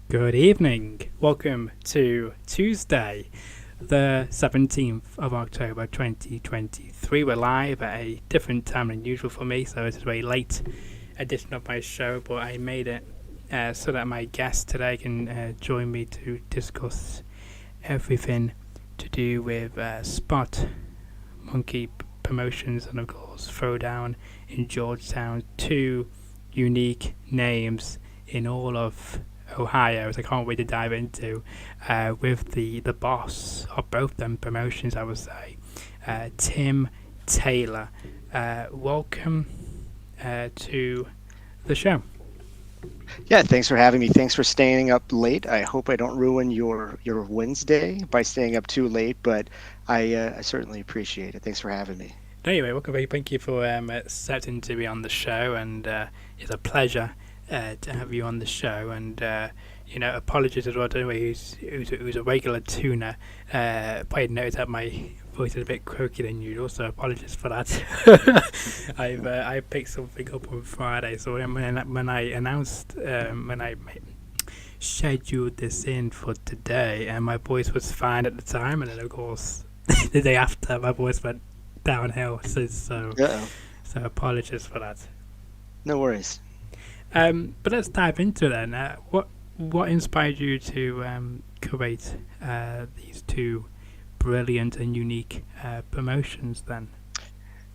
Good evening. Welcome to Tuesday, the 17th of October 2023. We're live at a different time than usual for me, so it's a very late edition of my show, but I made it so that my guest today can join me to discuss everything to do with Spot Monkey Promotions and, of course, Throwdown in Georgetown. Two unique names in all of Ohio, so I can't wait to dive into with the boss of both them promotions, I would say, Tim Taylor. Welcome to the show. Yeah, thanks for having me. Thanks for staying up late. I hope I don't ruin your Wednesday by staying up too late, but I certainly appreciate it. Thanks for having me. No, anyway, welcome. Thank you for accepting to be on the show, and it's a pleasure to have you on the show. And apologies as well to anyone who's a regular tuner. Probably noticed that my voice is a bit croaky than usual, so apologies for that. I picked something up on Friday, so when I announced when I scheduled this in for today, and my voice was fine at the time, and then of course the day after my voice went downhill. Uh-oh. So apologies for that. No worries. But let's dive into it then. What inspired you to create these two brilliant and unique promotions then?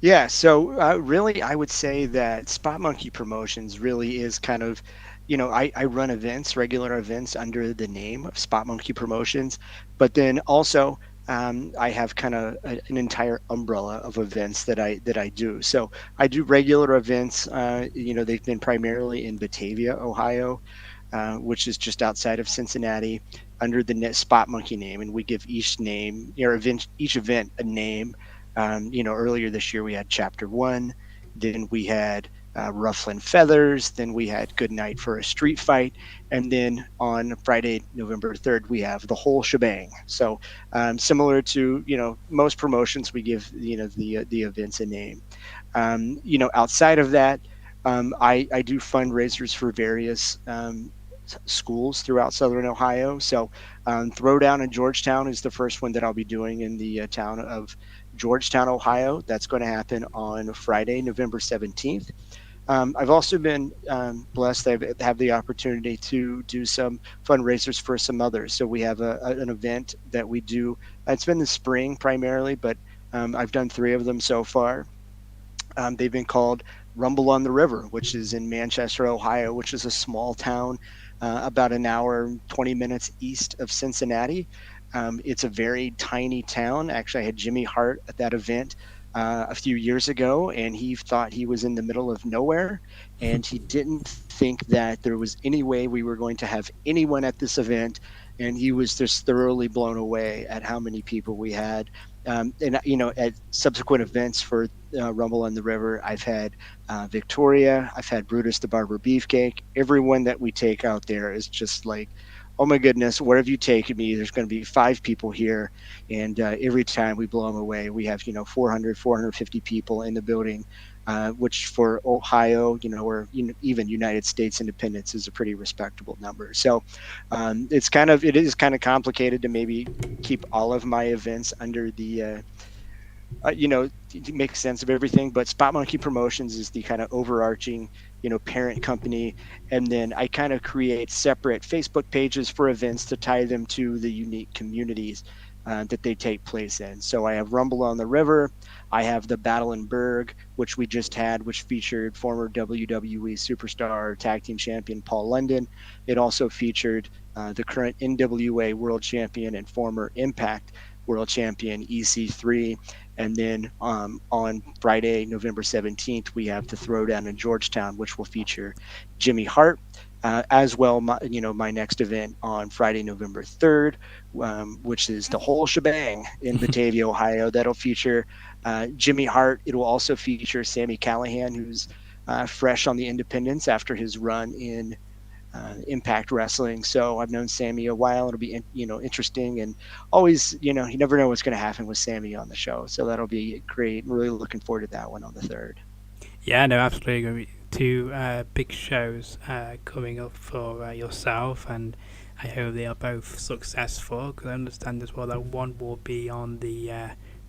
Yeah, so really, I would say that Spot Monkey Promotions really is kind of, I run events, regular events under the name of Spot Monkey Promotions, but then also I have kind of an entire umbrella of events that I do. So I do regular events. They've been primarily in Batavia, Ohio, which is just outside of Cincinnati, under the Spot Monkey name, and we give each name or event each event a name. Earlier this year we had Chapter One, then we had Rufflin' Feathers, then we had Good Night for a Street Fight, and then on Friday, November 3rd, we have the whole shebang. So similar to most promotions, we give the events a name. Outside of that, I do fundraisers for various schools throughout Southern Ohio. So Throwdown in Georgetown is the first one that I'll be doing in the town of Georgetown, Ohio. That's going to happen on Friday, November 17th. I've also been blessed. I have the opportunity to do some fundraisers for some others. So we have an event that we do. It's been the spring primarily, but I've done three of them so far. They've been called Rumble on the River, which is in Manchester, Ohio, which is a small town about an hour, 20 minutes east of Cincinnati. It's a very tiny town. Actually, I had Jimmy Hart at that event a few years ago, and he thought he was in the middle of nowhere, and he didn't think that there was any way we were going to have anyone at this event, and he was just thoroughly blown away at how many people we had. And at subsequent events for Rumble on the River, I've had Victoria, I've had Brutus the Barber Beefcake. Everyone that we take out there is just like, oh my goodness, where have you taken me? There's going to be five people here. And every time we blow them away, we have, 400, 450 people in the building, which for Ohio, or even United States independence is a pretty respectable number. So it is kind of complicated to maybe keep all of my events under the, to make sense of everything. But Spot Monkey Promotions is the kind of overarching, parent company. And then I kind of create separate Facebook pages for events to tie them to the unique communities that they take place in. So I have Rumble on the River. I have the Battle in Berg, which we just had, which featured former WWE superstar tag team champion Paul London. It also featured the current NWA world champion and former Impact world champion EC3. And then on Friday, November 17th, we have the Throwdown in Georgetown, which will feature Jimmy Hart, as well. My next event on Friday, November 3rd, which is the whole shebang in Batavia, Ohio. That'll feature Jimmy Hart. It will also feature Sammy Callahan, who's fresh on the independents after his run in Impact Wrestling. So I've known Sammy a while. It'll be interesting, and always, you never know what's going to happen with Sammy on the show. So that'll be great. Really looking forward to that one on the 3rd. Yeah, no, absolutely. Going to be two big shows coming up for yourself, and I hope they are both successful, because I understand as well that one will be on the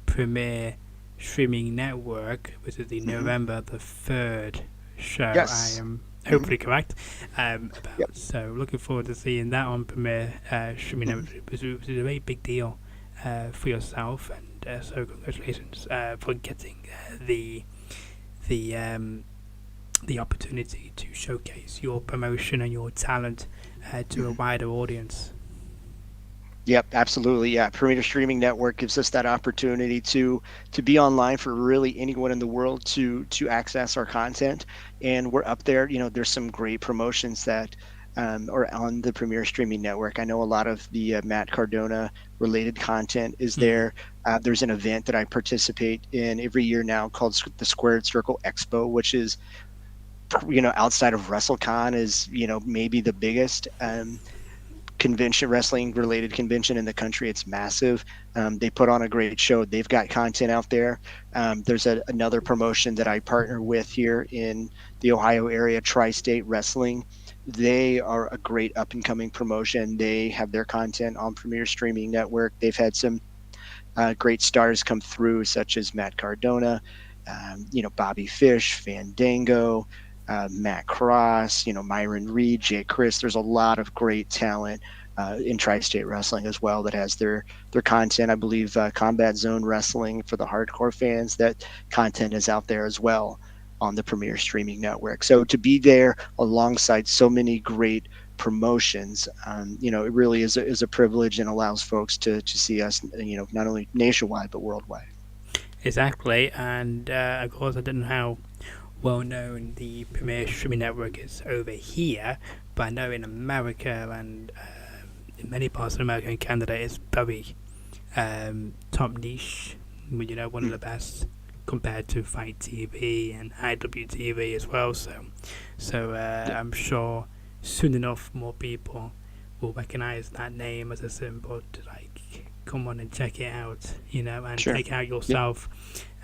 Premier streaming network, which is the Hmm. November the 3rd show. I Yes. am Hmm. hopefully correct Yep. about. So looking forward to seeing that on Premier streaming Hmm. network, which is a very big deal for yourself. And so congratulations for getting the the opportunity to showcase your promotion and your talent to a Hmm. wider audience. Yep, absolutely. Yeah, Premier Streaming Network gives us that opportunity to be online for really anyone in the world to access our content, and we're up there. There's some great promotions that are on the Premier Streaming Network. I know a lot of the Matt Cardona related content is Mm. there. There's an event that I participate in every year now called the Squared Circle Expo, which is outside of WrestleCon is maybe the biggest. Convention, wrestling related convention in the country. It's massive. They put on a great show. They've got content out there. There's another promotion that I partner with here in the Ohio area, Tri-State Wrestling. They are a great up and coming promotion. They have their content on Premier Streaming Network. They've had some great stars come through, such as Matt Cardona, Bobby Fish, Fandango, Matt Cross, Myron Reed, Jay Chris. There's a lot of great talent in Tri-State Wrestling as well that has their content. I believe Combat Zone Wrestling for the hardcore fans, that content is out there as well on the Premier Streaming Network. So to be there alongside so many great promotions, it really is a privilege and allows folks to see us, not only nationwide but worldwide. Exactly, and of course, I don't know how well known the Premier Streaming Network is over here, but I know in America and in many parts of America and Canada, it's very top niche. One of Mm. the best compared to Fight TV and IWTV as well. So Yeah, I'm sure soon enough more people will recognize that name as a symbol to come on and check it out, and sure. check out Yep. yourself.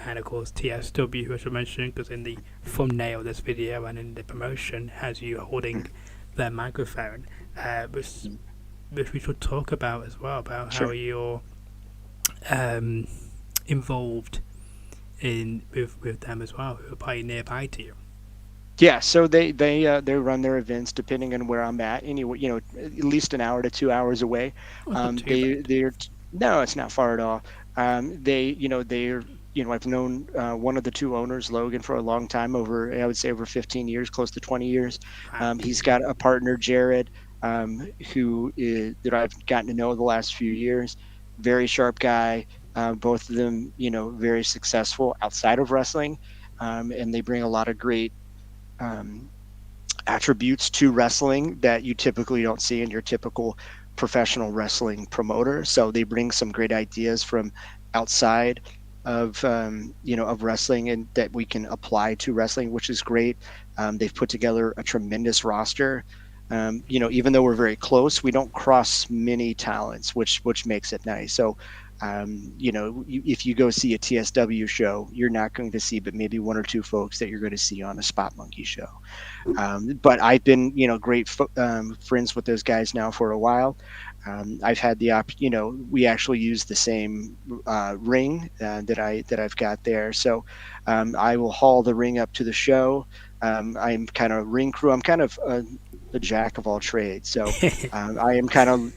And of course, TSW, who I should mention, because in the thumbnail of this video and in the promotion has you holding Mm. their microphone, which, Mm. which we should talk about as well, about how Sure. you're um, involved in with them as well, who are probably nearby to you. Yeah, so they run their events depending on where I'm at. Anyway, at least an hour to 2 hours away. Oh, it's not too They bad. they're No, it's not far at all. They're I've known one of the two owners, Logan, for a long time, over I would say over 15 years, close to 20 years. Wow. He's got a partner, Jared, who is that I've gotten to know the last few years. Very sharp guy. Both of them, very successful outside of wrestling, and they bring a lot of great um, attributes to wrestling that you typically don't see in your typical professional wrestling promoter. So they bring some great ideas from outside of wrestling, and that we can apply to wrestling, which is great. They've put together a tremendous roster. Even though we're very close, we don't cross many talents, which makes it nice. So if you go see a TSW show, you're not going to see but maybe one or two folks that you're going to see on a Spot Monkey show. But I've been, great friends with those guys now for a while. I've had we actually use the same ring that I've got there. So I will haul the ring up to the show. I'm kind of ring crew. I'm kind of a jack of all trades. So I am kind of,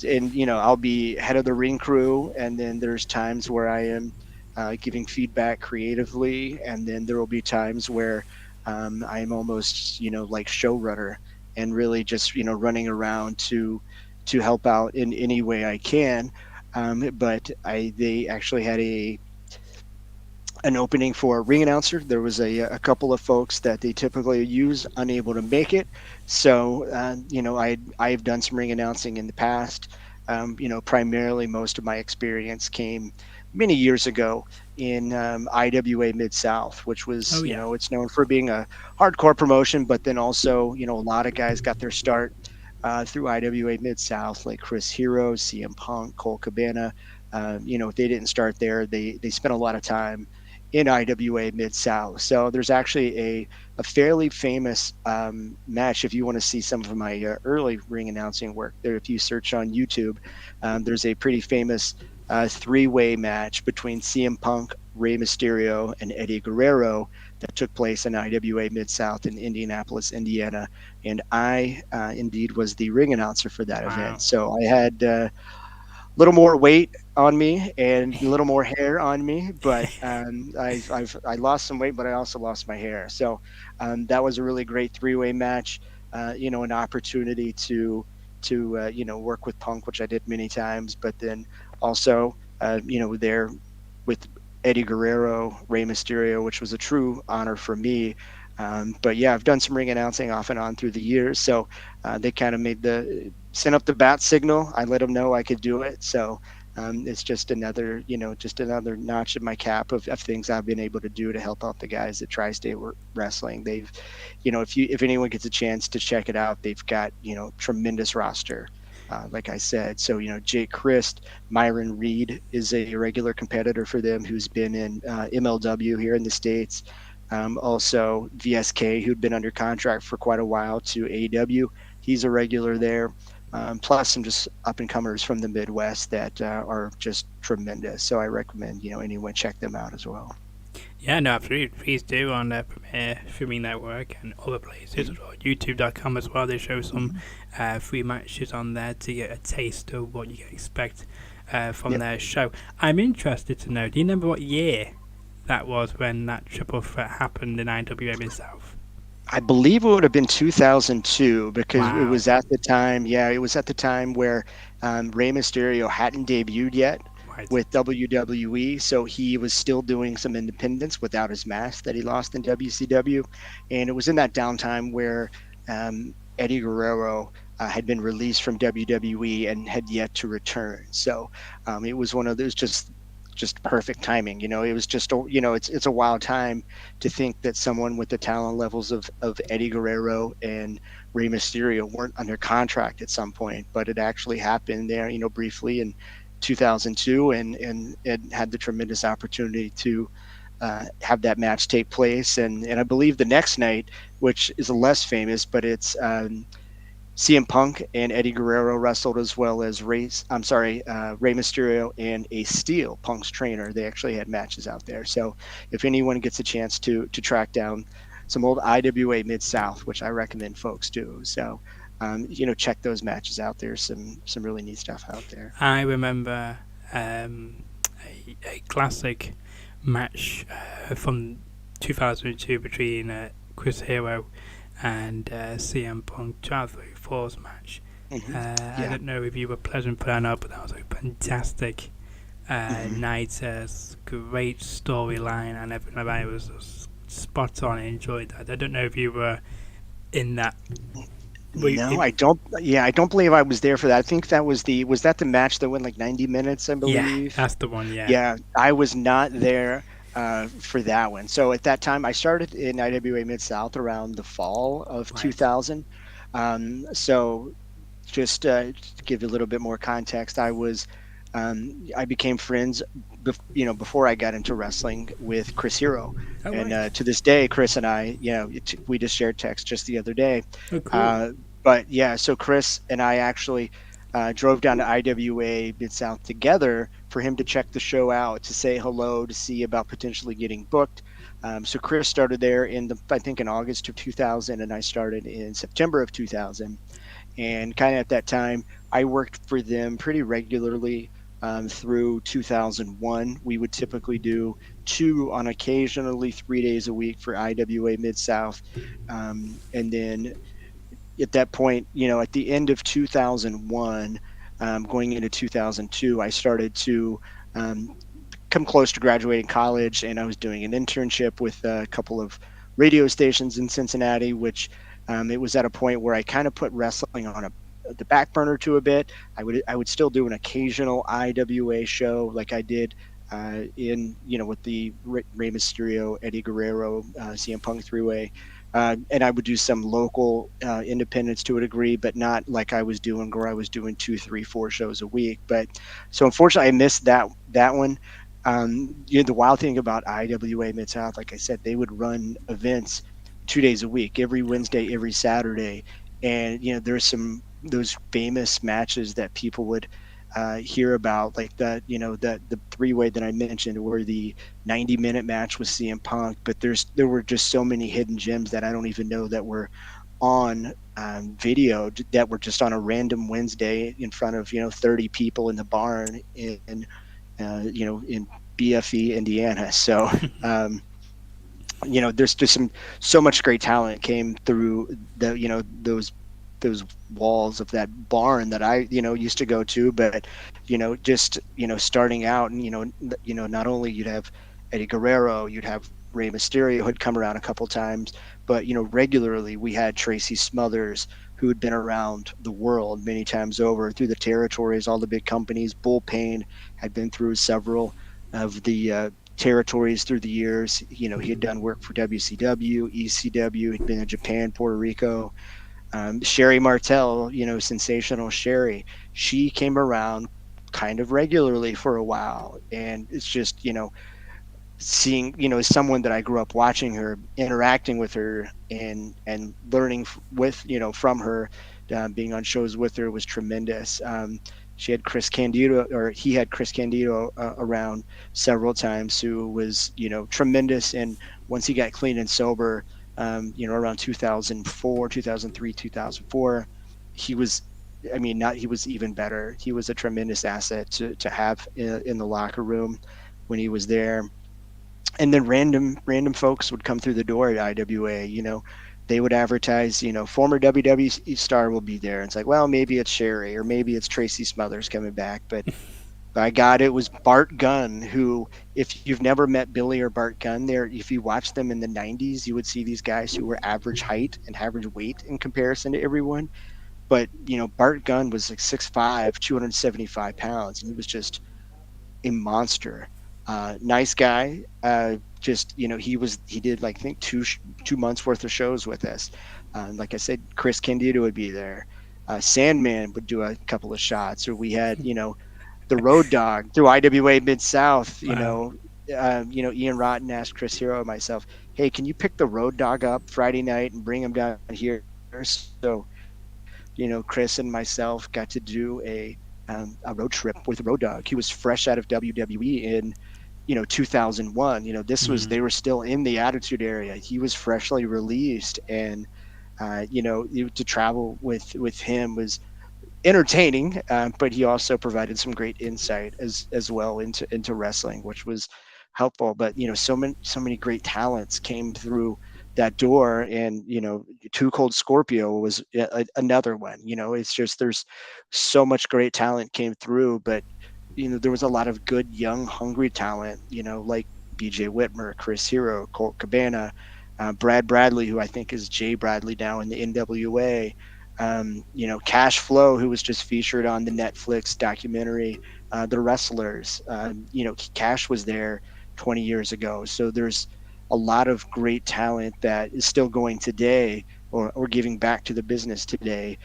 and I'll be head of the ring crew, and then there's times where I am giving feedback creatively, and then there will be times where I'm almost, like showrunner, and really just, running around to help out in any way I can. But they actually had an opening for a ring announcer. There was a couple of folks that they typically use unable to make it. So, I've done some ring announcing in the past. Primarily most of my experience came many years ago in IWA Mid South, which was, Oh yeah. it's known for being a hardcore promotion, but then also, a lot of guys got their start through IWA Mid South, like Chris Hero, CM Punk, Cole Cabana. They didn't start there. They spent a lot of time in IWA Mid South. So there's actually a fairly famous match. If you want to see some of my early ring announcing work, there, if you search on YouTube, there's a pretty famous three-way match between CM Punk, Rey Mysterio, and Eddie Guerrero that took place in IWA Mid South in Indianapolis, Indiana. And I indeed was the ring announcer for that event. Wow. So I had little more weight on me and a little more hair on me, but I lost some weight, but I also lost my hair. So that was a really great three-way match. An opportunity to work with Punk, which I did many times, but then also there with Eddie Guerrero, Rey Mysterio, which was a true honor for me. But yeah, I've done some ring announcing off and on through the years, so they kind of sent up the bat signal. I let them know I could do it. So it's just another notch in my cap of things I've been able to do to help out the guys at Tri-State Wrestling. They've, if anyone gets a chance to check it out, they've got, tremendous roster. Like I said, so, Jake Christ, Myron Reed is a regular competitor for them who's been in MLW here in the States. Also, VSK, who'd been under contract for quite a while to AEW, he's a regular there. Plus some just up and comers from the Midwest that are just tremendous. So I recommend anyone check them out as well. Yeah, no, absolutely. Please do on the Premiere Streaming Network and other places as well. YouTube.com as well. They show some free matches on there to get a taste of what you can expect from their show. I'm interested to know, do you remember what year that was when that triple threat happened in IWA Mid South? I believe it would have been 2002 because it Wow. was at the time. Yeah, it was at the time where Rey Mysterio hadn't debuted yet Right. with WWE, so he was still doing some independence without his mask that he lost in WCW, and it was in that downtime where Eddie Guerrero had been released from WWE and had yet to return. So it was one of those just perfect timing. It was just it's a wild time to think that someone with the talent levels of Eddie Guerrero and Rey Mysterio weren't under contract at some point, but it actually happened there, briefly in 2002, and it had the tremendous opportunity to have that match take place. And I believe the next night, which is less famous, but it's CM Punk and Eddie Guerrero wrestled, as well as Rey Mysterio and Ace Steel, Punk's trainer. They actually had matches out there. So if anyone gets a chance to track down some old IWA Mid South, which I recommend folks do, so check those matches out. There's some really neat stuff out there. I remember a classic match from 2002 between Chris Hero and CM Punk, 12-3-4's match. I don't know if you were present for that or not, but that was a fantastic night. Great storyline and everything like that. It was just spot on. I enjoyed that. I don't know if you were in that. I don't. Yeah, I don't believe I was there for that. I think that was that the match that went like 90 minutes, I believe. Yeah, that's the one. Yeah. Yeah, I was not there for that one. So at that time, I started in IWA Mid South around the fall of 2000. So just to give you a little bit more context, I became friends, before I got into wrestling with Chris Hero, and to this day, Chris and I, we just shared text just the other day. Oh, cool. But yeah, so Chris and I actually drove down to IWA Mid South together for him to check the show out, to say hello, to see about potentially getting booked. So Chris started there I think in August of 2000, and I started in September of 2000. And kind of at that time, I worked for them pretty regularly through 2001. We would typically do 2 on occasionally 3 days a week for IWA Mid South, and then at that point, at the end of 2001, going into 2002, I started to come close to graduating college, and I was doing an internship with a couple of radio stations in Cincinnati, which it was at a point where I kind of put wrestling on the back burner to a bit. I would still do an occasional IWA show like I did with the Rey Mysterio, Eddie Guerrero, CM Punk three-way. And I would do some local independents to a degree, but not like I was doing, where I was doing 2, 3, 4 shows a week. But so unfortunately, I missed that one. The wild thing about IWA Mid South, like I said, they would run events 2 days a week, every Wednesday, every Saturday, and there's some those famous matches that people would hear about, like the three-way that I mentioned, or the 90-minute match with CM Punk. But there were just so many hidden gems that I don't even know that were on video, that were just on a random Wednesday in front of 30 people in the barn in BFE, Indiana. So, there's just so much great talent came through those walls of that barn that I, used to go to. But, just, starting out, and, not only you'd have Eddie Guerrero, you'd have Rey Mysterio, who'd come around a couple times, but, regularly we had Tracy Smothers, who had been around the world many times over through the territories, all the big companies. Bull Payne had been through several of the territories through the years. He had done work for WCW, ECW. He'd been in Japan, Puerto Rico. Sherry Martel, sensational Sherry, she came around kind of regularly for a while. And it's just, seeing, as someone that I grew up watching her, interacting with her, and learning with, from her, being on shows with her was tremendous. She had Chris Candido, or he had Chris Candido around several times, who was, tremendous. And once he got clean and sober, around 2004, 2003, 2004, he was, not, he was even better. He was a tremendous asset to have in the locker room when he was there. And then random folks would come through the door at IWA. They would advertise, former WWE star will be there. And it's like, well, maybe it's Sherry, or maybe it's Tracy Smothers coming back. But by God, it was Bart Gunn, who, if you've never met Billy or Bart Gunn, if you watch them in the 90s, you would see these guys who were average height and average weight in comparison to everyone. But, Bart Gunn was like 6'5", 275 pounds, and he was just a monster. Nice guy. Just, he did, like, I think 2 months worth of shows with us. Like I said, Chris Candido would be there. Sandman would do a couple of shots. Or we had, the Road Dog through IWA Mid South. Wow. Ian Rotten asked Chris Hero and myself, "Hey, can you pick the Road Dog up Friday night and bring him down here?" So, Chris and myself got to do a road trip with Road Dogg. He was fresh out of WWE in 2001. They were still in the Attitude Area. He was freshly released. And to travel with him was entertaining, but he also provided some great insight as well into wrestling, which was helpful. But so many great talents came through that door. And Too Cold Scorpio was another one. It's just, there's so much great talent came through. But there was a lot of good, young, hungry talent, like BJ Whitmer, Chris Hero, Colt Cabana, Brad Bradley, who I think is Jay Bradley now in the NWA. Cash Flow, who was just featured on the Netflix documentary, The Wrestlers. Cash was there 20 years ago. So there's a lot of great talent that is still going today, or giving back to the business today,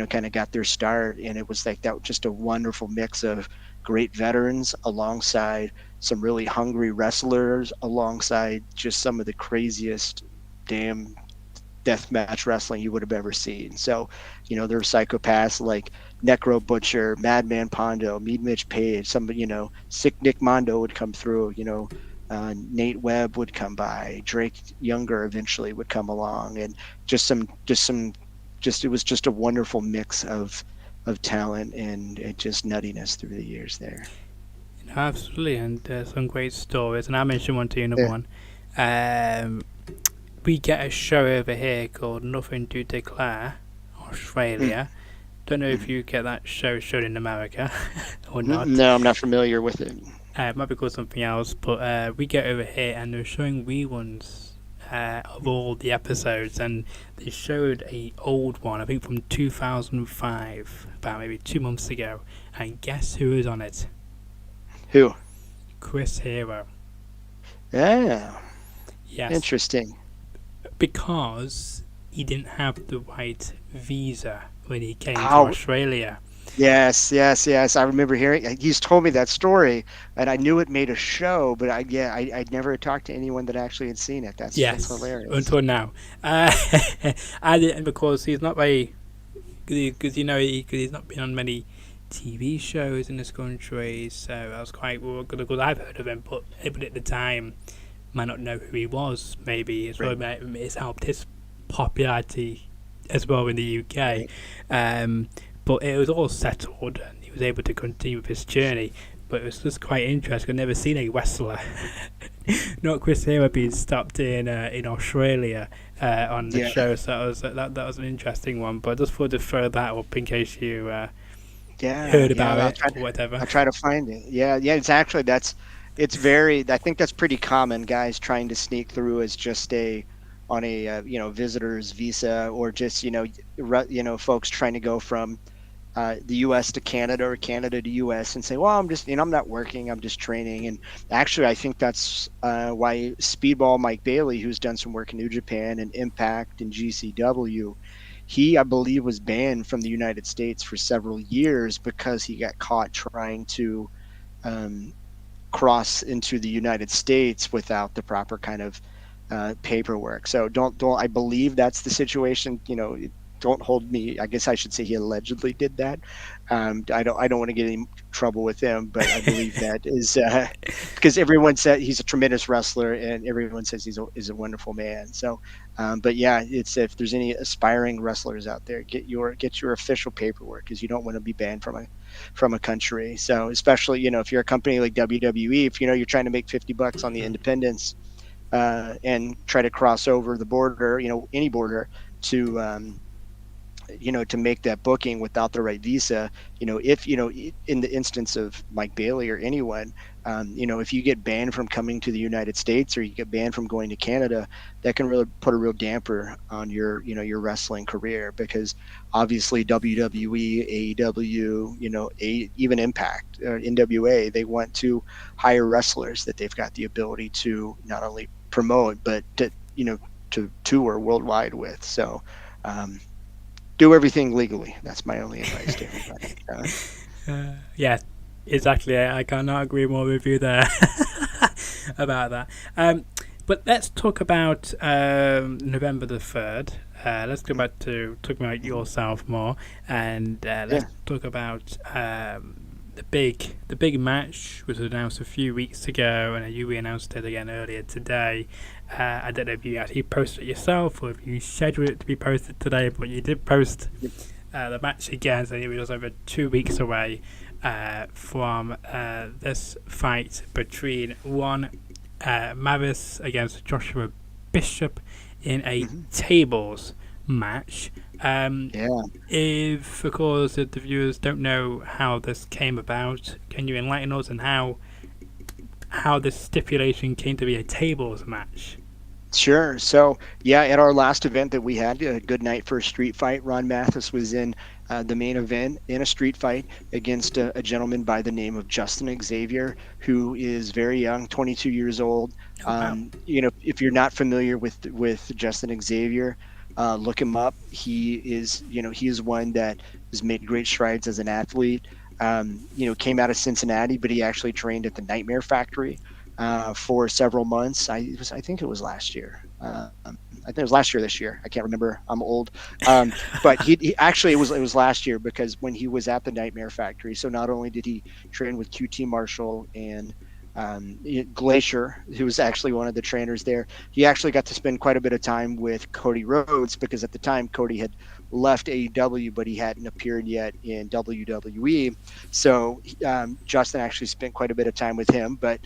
kind of got their start. And it was like that, just a wonderful mix of great veterans alongside some really hungry wrestlers, alongside just some of the craziest damn deathmatch wrestling you would have ever seen. So, there were psychopaths like Necro Butcher, Madman Pondo, Mead Mitch Page, Sick Nick Mondo would come through, Nate Webb would come by, Drake Younger eventually would come along, and it was just a wonderful mix of talent and just nuttiness through the years there. Absolutely, and some great stories. And I mentioned one to you, another Yeah. one. Um, we get a show over here called Nothing to Declare, Australia. Don't know if you get that show shown in America or not. No, I'm not familiar with it. It might be called something else, but we get over here and they're showing reruns of all the episodes, and they showed a old one, I think from 2005, about maybe 2 months ago. And guess who is on it? Who? Chris Hero. Yeah, Yes, interesting. because he didn't have the right visa when he came to How? Australia. Yes, yes, yes. I remember hearing. He's told me that story, and I knew it made a show, but I'd never talked to anyone that actually had seen it. That's Yes, hilarious. until now. Uh, I didn't because he's not very because cause he's not been on many TV shows in this country. So I was quite well, because I've heard of him, but at the time might not know who he was. Maybe it's Right, probably it's helped his popularity as well in the UK. right. But it was all settled, and he was able to continue with his journey. But it was just quite interesting. I've never seen a wrestler, not Chris Hero, being stopped in Australia on the Yeah, show. So that was an interesting one. But I just thought to throw that up in case you yeah, heard yeah. about it or whatever. I'll try to find it. Yeah, yeah. It's actually it's very. I think that's pretty common. Guys trying to sneak through as just a on a visitor's visa, or just folks trying to go from the U.S. to Canada or Canada to U.S. and say, well, I'm just, I'm not working, I'm just training. And actually, I think that's why Speedball Mike Bailey, who's done some work in New Japan and Impact and GCW, he, I believe, was banned from the United States for several years because he got caught trying to um, cross into the United States without the proper kind of paperwork. So don't I believe that's the situation. Don't hold me. I guess I should say he allegedly did that. I don't want to get in trouble with him, but I believe that is because everyone said he's a tremendous wrestler and everyone says he's a wonderful man. So, but yeah, it's if there's any aspiring wrestlers out there, get your official paperwork because you don't want to be banned from a country. So especially if you're a company like WWE, if you're trying to make $50 on the independents and try to cross over the border, any border to to make that booking without the right visa. If in the instance of Mike Bailey or anyone, if you get banned from coming to the United States or you get banned from going to Canada, that can really put a real damper on your wrestling career, because obviously WWE, AEW, even Impact or NWA, they want to hire wrestlers that they've got the ability to not only promote but to tour worldwide with. So um, do everything legally. That's my only advice to everybody. Yeah, exactly. I cannot agree more with you there about that. But let's talk about November the 3rd. Let's go back to talking about yourself more, and Yeah. let's talk about the big match was announced a few weeks ago, and you announced it again earlier today. I don't know if you actually posted it yourself or if you scheduled it to be posted today, but you did post the match again, so it was over 2 weeks away from this fight between Ron Mavis against Joshua Bishop in a Hmm. tables match. Yeah. If, of course, the viewers don't know how this came about, can you enlighten us on how this stipulation came to be a tables match? Sure. So, yeah, at our last event that we had, a good night for a street fight, Ron Mathis was in the main event in a street fight against a gentleman by the name of Justin Xavier, who is very young, 22 years old. Oh wow! If you're not familiar with Justin Xavier, look him up. He is one that has made great strides as an athlete. Came out of Cincinnati, but he actually trained at the Nightmare Factory for several months. I think it was last year. I think it was last year, this year. I can't remember. I'm old. But he actually it was last year, because when he was at the Nightmare Factory. So not only did he train with QT Marshall and Glacier, who was actually one of the trainers there, he actually got to spend quite a bit of time with Cody Rhodes, because at the time Cody had left AEW, but he hadn't appeared yet in WWE. So Justin actually spent quite a bit of time with him. But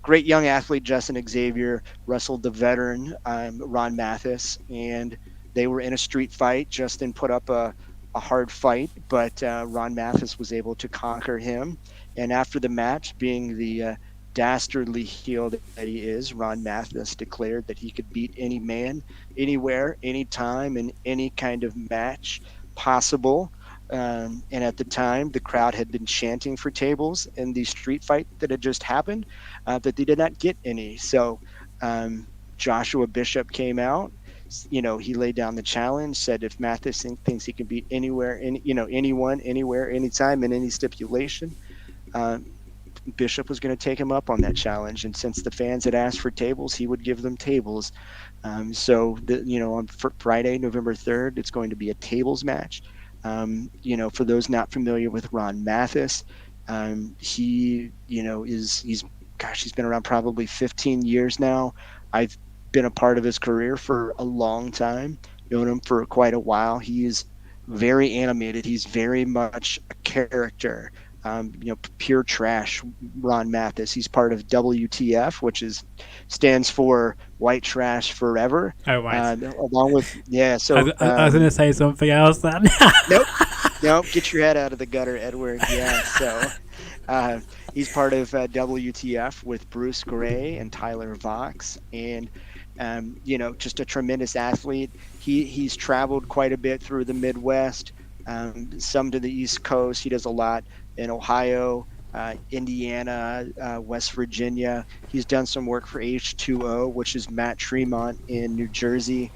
great young athlete Justin Xavier wrestled the veteran Ron Mathis, and they were in a street fight. Justin put up a hard fight, but Ron Mathis was able to conquer him. And after the match, being the dastardly heel that he is, Ron Mathis declared that he could beat any man, anywhere, anytime, in any kind of match possible. And at the time, the crowd had been chanting for tables in the street fight that had just happened, but they did not get any. So Joshua Bishop came out, he laid down the challenge, said if Mathis thinks he can beat anywhere, anyone, anywhere, anytime, in any stipulation, uh, Bishop was going to take him up on that challenge. And since the fans had asked for tables, he would give them tables. On Friday, November 3rd, it's going to be a tables match. For those not familiar with Ron Mathis, he, he's been around probably 15 years now. I've been a part of his career for a long time, known him for quite a while. He's very animated. He's very much a character. Pure trash. Ron Mathis. He's part of WTF, which stands for White Trash Forever. Oh, right. Along with So I was going to say something else then. Nope. Get your head out of the gutter, Edward. Yeah. So he's part of WTF with Bruce Gray and Tyler Vox, and just a tremendous athlete. He's traveled quite a bit through the Midwest, some to the East Coast. He does a lot in Ohio, Indiana, West Virginia. He's done some work for H2O, which is Matt Tremont in New Jersey.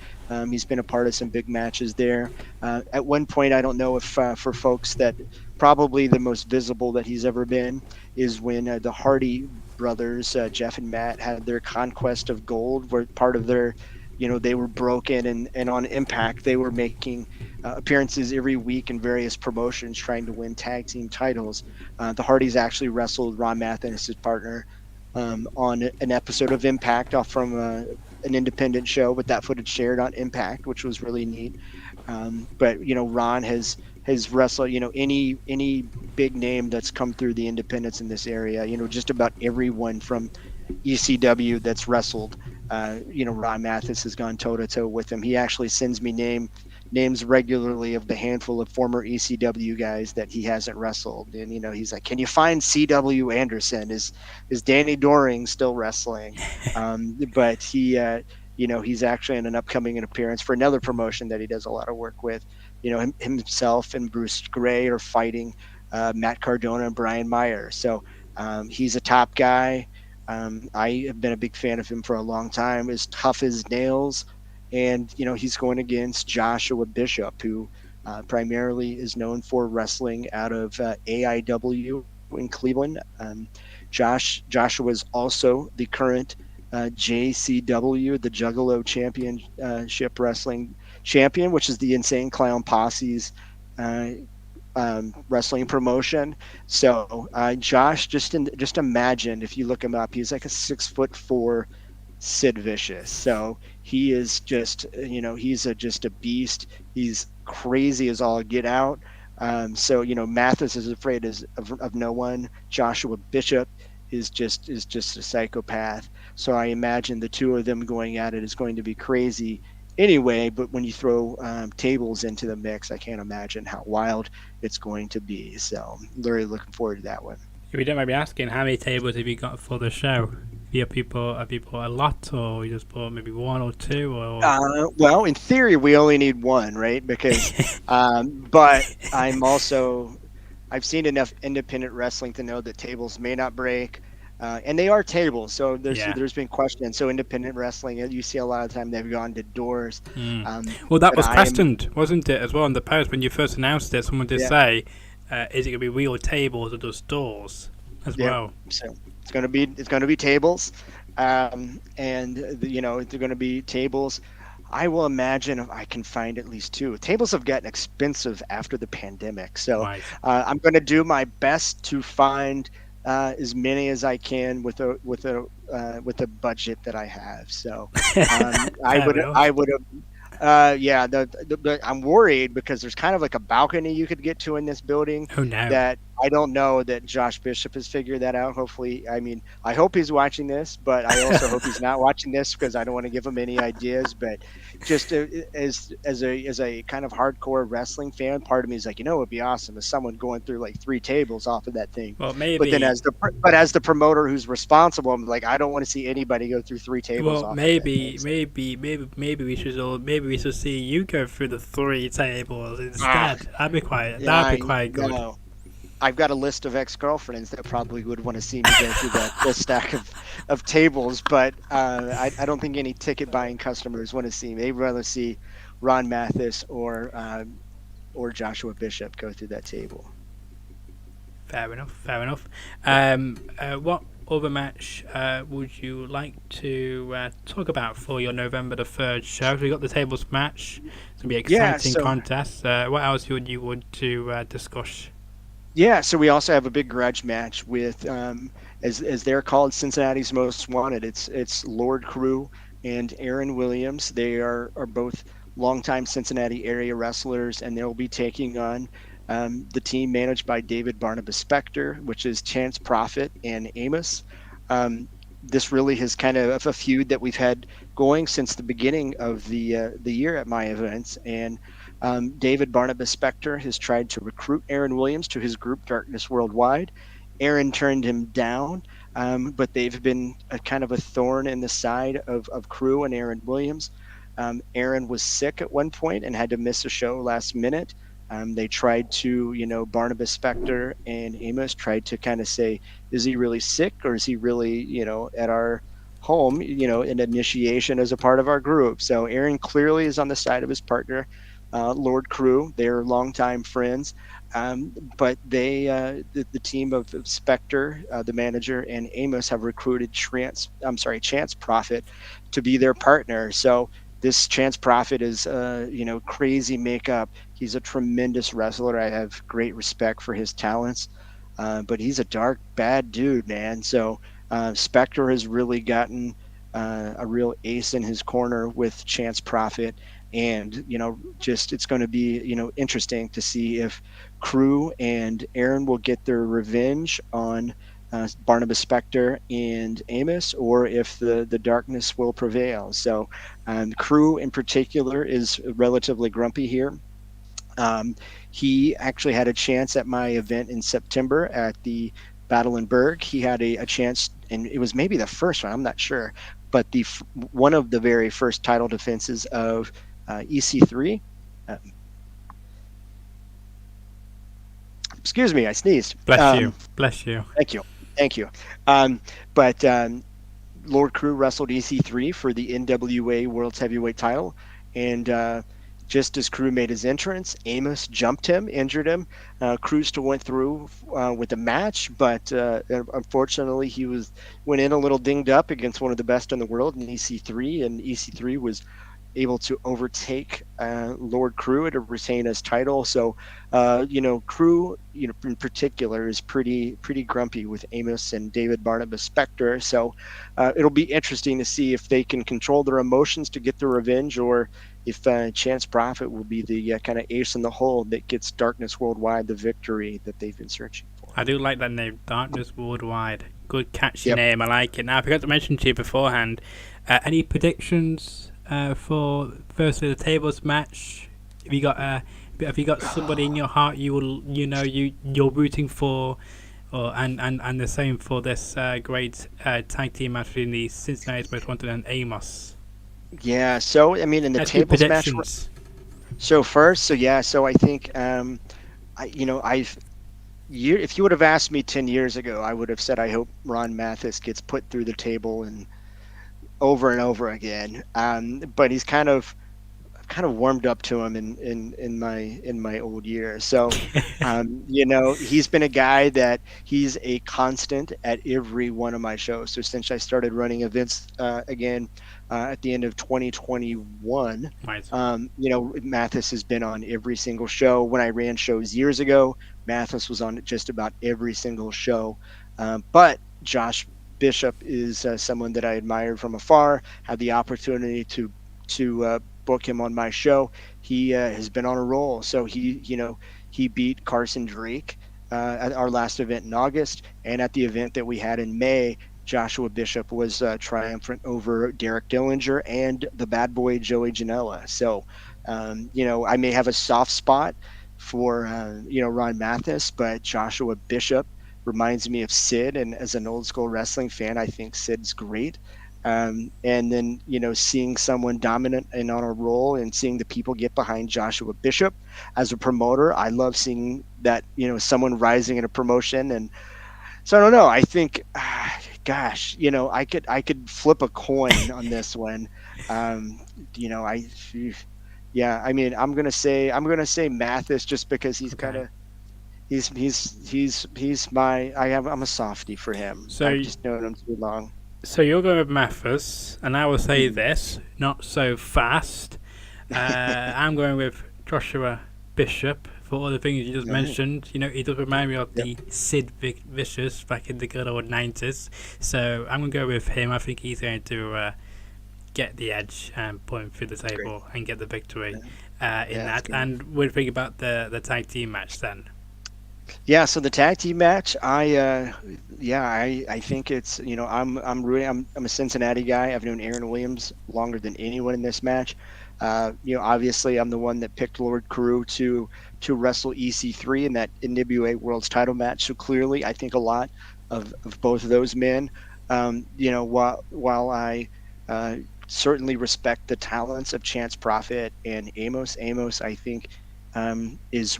He's been a part of some big matches there. At one point, I don't know if for folks that probably the most visible that he's ever been is when the Hardy brothers, Jeff and Matt, had their Conquest of Gold, where part of their they were broken, and on Impact they were making appearances every week in various promotions trying to win tag team titles. The Hardys actually wrestled Ron Mathis, his partner, on an episode of Impact off from an independent show, but that footage shared on Impact, which was really neat. But Ron has wrestled any big name that's come through the independents in this area. Just about everyone from ECW that's wrestled. Ron Mathis has gone toe to toe with him. He actually sends me names regularly of the handful of former ECW guys that he hasn't wrestled. And he's like, "Can you find CW Anderson? Is Danny Doring still wrestling?" But he's actually in an upcoming appearance for another promotion that he does a lot of work with. Himself and Bruce Gray are fighting Matt Cardona and Brian Meyer. So he's a top guy. I have been a big fan of him for a long time. As tough as nails, and he's going against Joshua Bishop, who primarily is known for wrestling out of AIW in Cleveland. Joshua is also the current JCW, the Juggalo Championship Wrestling Champion, which is the Insane Clown Posse's wrestling promotion. So Josh, just imagine if you look him up, he's like a 6'4" Sid Vicious. So he is just he's just a beast. He's crazy as all get out. So Mathis is afraid of no one. Joshua Bishop is just a psychopath. So I imagine the two of them going at it is going to be crazy anyway, but when you throw tables into the mix, I can't imagine how wild it's going to be. So I'm really looking forward to that one. If you don't mind me asking, how many tables have you got for the show? Are people a lot, or you just bought maybe one or two? Or well, in theory, we only need one, right? Because, but I've seen enough independent wrestling to know that tables may not break. And they are tables, so there's been questions. So independent wrestling, you see a lot of the time they've gone to doors. Well, that was questioned, wasn't it, as well in the post when you first announced it? Someone did say, "Is it going to be real tables or just doors?" As well. So it's going to be tables, and they're going to be tables. I will imagine if I can find at least two. Tables have gotten expensive after the pandemic, so right. I'm going to do my best to find as many as I can with a budget that I have. So I would have. I'm worried because there's kind of like a balcony you could get to in this building. Oh no! That I don't know that Josh Bishop has figured that out. Hopefully, I hope he's watching this, but I also hope he's not watching this because I don't want to give him any ideas. But just as a kind of hardcore wrestling fan, part of me is like, it'd be awesome if someone going through like 3 tables off of that thing. Well, maybe. But then as the promoter who's responsible, I'm like, I don't want to see anybody go through 3 tables. Well, maybe we should see you go through the 3 tables instead. That'd be quite good. I've got a list of ex-girlfriends that probably would want to see me go through that the stack of tables, but I don't think any ticket buying customers want to see me. They'd rather see Ron Mathis or Joshua Bishop go through that table. Fair enough. Fair enough. What other match would you like to talk about for your November the 3rd show? We got the tables match. It's gonna be an Yeah, exciting so contest. What else would you want to discuss? yeah, so we also have a big grudge match with as they're called Cincinnati's Most Wanted. It's Lord Crew and Aaron Williams. They are both longtime Cincinnati area wrestlers, and they'll be taking on the team managed by David Barnabas Spector, which is Chance Prophet and Amos. This really has kind of a feud that we've had going since the beginning of the year at my events, and David Barnabas Spector has tried to recruit Aaron Williams to his group Darkness Worldwide. Aaron turned him down, but they've been a kind of a thorn in the side of Crew and Aaron Williams. Aaron was sick at one point and had to miss a show last minute. They tried to, Barnabas Spector and Amos tried to kind of say, is he really sick or is he really, at our home, an initiation as a part of our group? So Aaron clearly is on the side of his partner, Lord Crew. They're longtime friends. But the team of Spector, the manager, and Amos have recruited Chance Prophet to be their partner. So this Chance Prophet is, crazy makeup. He's a tremendous wrestler. I have great respect for his talents, but he's a dark, bad dude, man. So Spector has really gotten a real ace in his corner with Chance Prophet, and just it's going to be interesting to see if Crew and Aaron will get their revenge on Barnabas Spector and Amos, or if the darkness will prevail. So Crew in particular is relatively grumpy here. Um, he actually had a chance at my event in September at the Battle in Berg. He had a chance, and it was maybe the first one, I'm not sure, but one of the very first title defenses of EC3. Uh, Excuse me, I sneezed. Bless you. Bless you. Thank you. Thank you. But Lord Crew wrestled EC3 for the NWA World's Heavyweight title, and just as Crew made his entrance, Amos jumped him, injured him. Crew still went through with the match, but unfortunately he went in a little dinged up against one of the best in the world in EC3, and EC3 was able to overtake Lord Crew to retain his title. So, Crew, in particular, is pretty grumpy with Amos and David Barnabas Spector. So, it'll be interesting to see if they can control their emotions to get their revenge, or if Chance Prophet will be the kind of ace in the hole that gets Darkness Worldwide the victory that they've been searching for. I do like that name, Darkness Worldwide. Good catchy Yep. name. I like it. Now, I forgot to mention to you beforehand. Any predictions for firstly the tables match? Have you got somebody in your heart you're rooting for, or and the same for this great tag team match between the Cincinnati's Most Wanted and Amos? Yeah. So, I mean, in the Let's do tables match. predictions. So first, so I think, if you would have asked me 10 years ago, I would have said I hope Ron Mathis gets put through the table and over again. But he's kind of warmed up to him in my old years. So, he's been a guy that he's a constant at every one of my shows. So since I started running events again at the end of 2021, Right. Mathis has been on every single show. When I ran shows years ago, Mathis was on just about every single show. But Josh Bishop is someone that I admired from afar. Had the opportunity to book him on my show. He has been on a roll. So he beat Carson Drake at our last event in August, and at the event that we had in May, Joshua Bishop was triumphant over Derek Dillinger and the bad boy Joey Janela. So, I may have a soft spot for Ron Mathis, but Joshua Bishop reminds me of Sid, and as an old school wrestling fan, I think Sid's great. And then seeing someone dominant and on a roll, and seeing the people get behind Joshua Bishop as a promoter. I love seeing that someone rising in a promotion. And so I don't know. I think, gosh, I could flip a coin on this one. Um, I yeah. I mean, I'm gonna say Mathis, just because he's kind Okay. of he's my I'm a softie for him. I've So just known him too long. so you're going with Mathis, and I will say Mhm. this: not so fast. I'm going with Joshua Bishop for all the things you just All right. mentioned. He does remind me of Yep. the Sid Vicious back in the good old 90s. So I'm going to go with him. I think he's going to get the edge and put him through the That's great. table and get the victory Yeah, in yeah, that's that. great. And what do you think about the tag team match then? Yeah, so the tag team match, I think it's I'm rooting. I'm a Cincinnati guy. I've known Aaron Williams longer than anyone in this match. Obviously, I'm the one that picked Lord Carew to wrestle EC3 in that NWA World's Title match. So clearly, I think a lot of both of those men. While I uh, certainly respect the talents of Chance Prophet and Amos. Amos, I think, is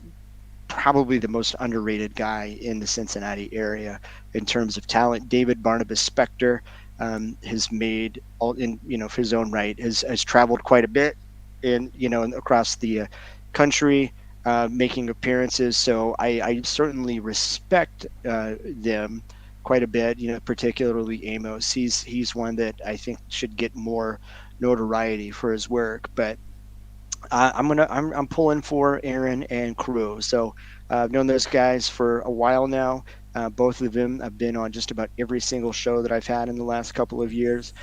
probably the most underrated guy in the Cincinnati area in terms of talent. David Barnabas Spector has made all in for his own right, has traveled quite a bit in across the country, making appearances. So I certainly respect them quite a bit. Particularly Amos. He's one that I think should get more notoriety for his work, but I'm pulling for Aaron and Crew. So I've known those guys for a while now. Both of them have been on just about every single show that I've had in the last couple of years.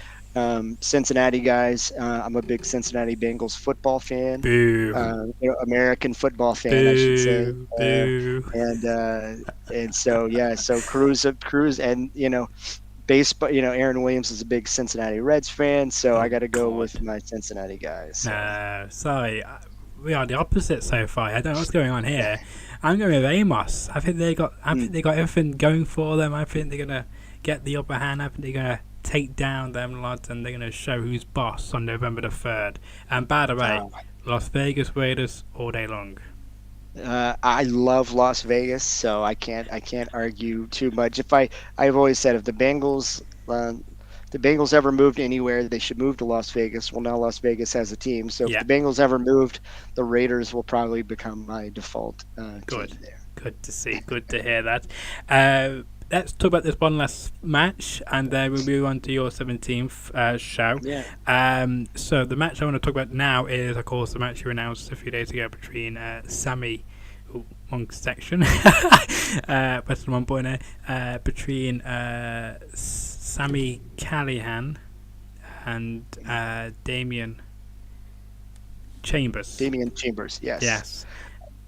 Cincinnati guys. I'm a big Cincinnati Bengals football fan. Boo. American football fan, I should say. Boo. Uh, Boo. and so yeah, so Cruz, and baseball. Aaron Williams is a big Cincinnati Reds fan, so Oh, I got to go with God. my Cincinnati guys. So. No, sorry. We are the opposite so far. I don't know what's going on here. I'm going with Amos. I think they got. I think they got everything going for them. I think they're gonna get the upper hand. I think they're gonna take down them lads, and they're gonna show who's boss on November the 3rd. And by the way, Uh, Las Vegas Raiders all day long. I love Las Vegas, so I can't argue too much. I've always said, if the Bengals ever moved anywhere, they should move to Las Vegas. Well, now Las Vegas has a team, so if Yeah, the Bengals ever moved, the Raiders will probably become my default team good. there. Good to see. Good to hear that. Let's talk about this one last match, and then we'll move on to your 17th show. Yeah. So the match I want to talk about now is, of course, the match you announced a few days ago between Sammy, wrong section, press one pointer, between Sammy Callahan and Damian Chambers. Damian Chambers, yes. Yes.